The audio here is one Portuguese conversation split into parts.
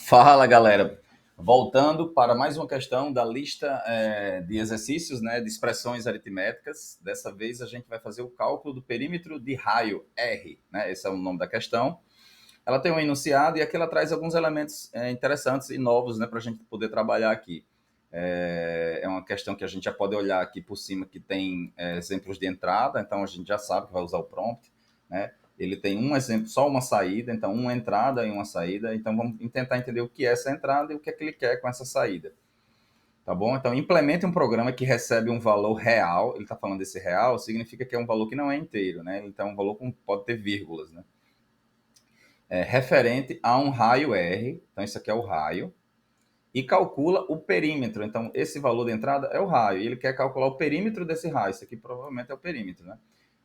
Fala, galera. Voltando para mais uma questão da lista de exercícios, né, de expressões aritméticas. Dessa vez a gente vai fazer o cálculo do perímetro de raio R, né? Esse é o nome da questão. Ela tem um enunciado e aqui ela traz alguns elementos interessantes e novos, né, para a gente poder trabalhar aqui. É uma questão que a gente já pode olhar aqui por cima, que tem exemplos de entrada, então a gente já sabe que vai usar o prompt, né? Ele tem um exemplo, só uma saída, então uma entrada e uma saída. Então vamos tentar entender o que é essa entrada e o que é que ele quer com essa saída. Tá bom? Então implemente um programa que recebe um valor real. Ele está falando desse real, significa que é um valor que não é inteiro, né? Então é um valor que pode ter vírgulas, né? Referente a um raio R. Então isso aqui é o raio. E calcula o perímetro. Então esse valor de entrada é o raio. E ele quer calcular o perímetro desse raio. Isso aqui provavelmente é o perímetro, né?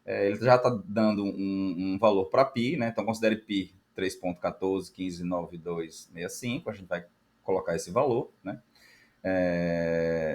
Ele já está dando um valor para π, né? Então considere π 3.14159265, a gente vai colocar esse valor, né?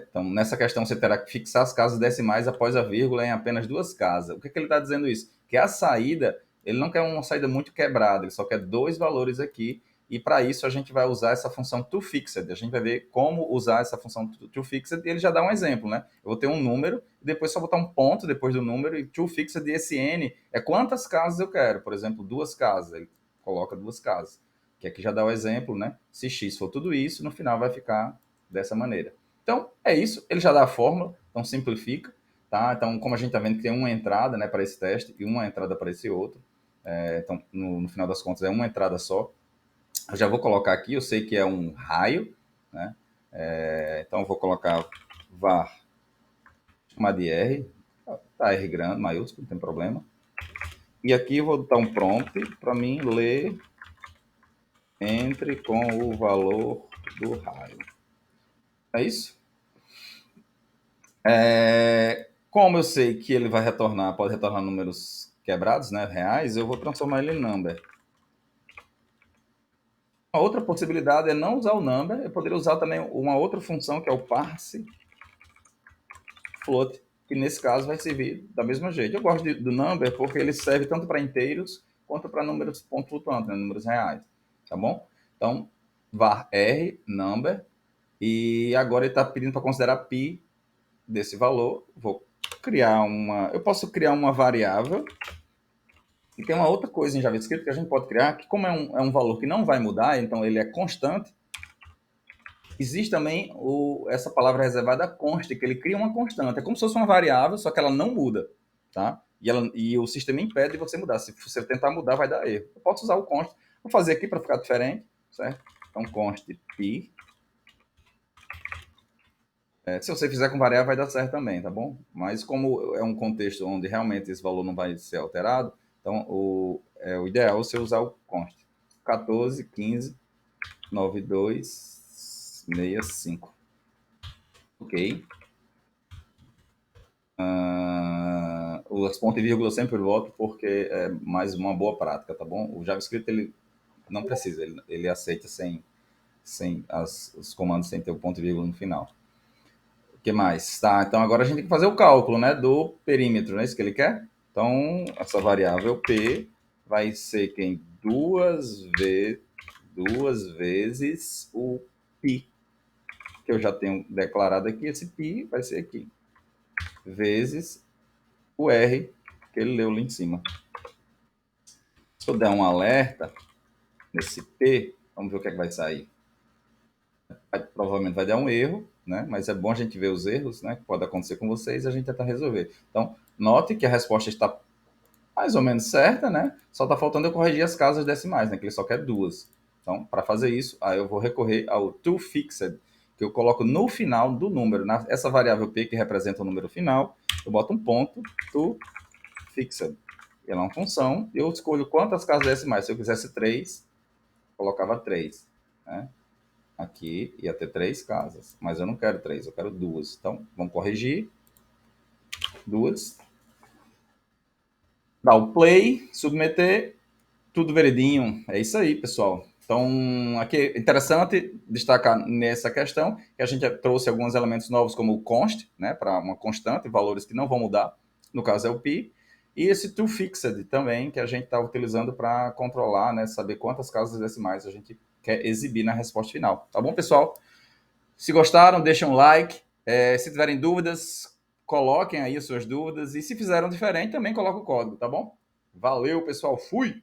Então, nessa questão, você terá que fixar as casas decimais após a vírgula em apenas duas casas. O que ele está dizendo isso? Que a saída, ele não quer uma saída muito quebrada, ele só quer dois valores aqui, e para isso a gente vai usar essa função toFixed. A gente vai ver como usar essa função toFixed, e ele já dá um exemplo, né? Eu vou ter um número, e depois só botar um ponto depois do número, e toFixed e esse n é quantas casas eu quero. Por exemplo, duas casas, ele coloca duas casas. Que aqui já dá o exemplo, né? Se x for tudo isso, no final vai ficar dessa maneira. Então, é isso. Ele já dá a fórmula, então simplifica. Tá? Então, como a gente está vendo que tem uma entrada, né, para esse teste e uma entrada para esse outro, então, no final das contas, é uma entrada só. Eu já vou colocar aqui, eu sei que é um raio, né? Então, eu vou colocar var, chamar de R, tá R grande, maiúsculo, não tem problema. E aqui eu vou dar um prompt para mim ler entre com o valor do raio. É isso? Como eu sei que ele vai retornar, pode retornar números quebrados, né, reais, eu vou transformar ele em number. Uma outra possibilidade é não usar o number, eu poderia usar também uma outra função que é o parse float, que nesse caso vai servir da mesma jeito. Eu gosto do number porque ele serve tanto para inteiros quanto para números ponto flutuantes, né, números reais, tá bom? Então, var r number, e agora ele está pedindo para considerar π desse valor. Vou criar eu posso criar uma variável. E tem uma outra coisa em JavaScript que a gente pode criar, que como é um valor que não vai mudar, então ele é constante, existe também essa palavra reservada const, que ele cria uma constante. É como se fosse uma variável, só que ela não muda. Tá? E o sistema impede de você mudar. Se você tentar mudar, vai dar erro. Eu posso usar o const. Vou fazer aqui para ficar diferente. Certo? Então, const p. Se você fizer com variável, vai dar certo também, tá bom? Mas como é um contexto onde realmente esse valor não vai ser alterado, então o ideal é você usar o const. 14, 15, 92, 65. Ok. Os pontos e vírgula eu sempre volto porque é mais uma boa prática, tá bom? O JavaScript ele não precisa, ele aceita sem os comandos sem ter o ponto e vírgula no final. O que mais? Tá, então agora a gente tem que fazer o cálculo, né, do perímetro, não é isso que ele quer? Então, essa variável P vai ser quem? Duas vezes o π, que eu já tenho declarado aqui. Esse π vai ser aqui, vezes o R, que ele leu lá em cima. Se eu der um alerta nesse P, vamos ver o que é que vai sair. Provavelmente vai dar um erro, né? Mas é bom a gente ver os erros, né? Que pode acontecer com vocês e a gente tentar resolver. Então, note que a resposta está mais ou menos certa, né? Só está faltando eu corrigir as casas decimais, né? Que ele só quer duas. Então, para fazer isso, aí eu vou recorrer ao toFixed, que eu coloco no final do número. Essa variável P, que representa o número final, eu boto um ponto, toFixed. Ela é uma função, eu escolho quantas casas decimais. Se eu quisesse 3, colocava 3, né? Aqui ia ter 3 casas, mas eu não quero 3, eu quero 2. Então, vamos corrigir. 2. Dar o play, submeter, tudo veredinho. É isso aí, pessoal. Então, aqui é interessante destacar nessa questão que a gente trouxe alguns elementos novos, como o const, né, para uma constante, valores que não vão mudar, no caso é o pi, e esse toFixed também, que a gente está utilizando para controlar, né, saber quantas casas decimais a gente quer exibir na resposta final. Tá bom, pessoal? Se gostaram, deixem um like. Se tiverem dúvidas, coloquem aí as suas dúvidas. E se fizeram diferente, também coloca o código, tá bom? Valeu, pessoal. Fui!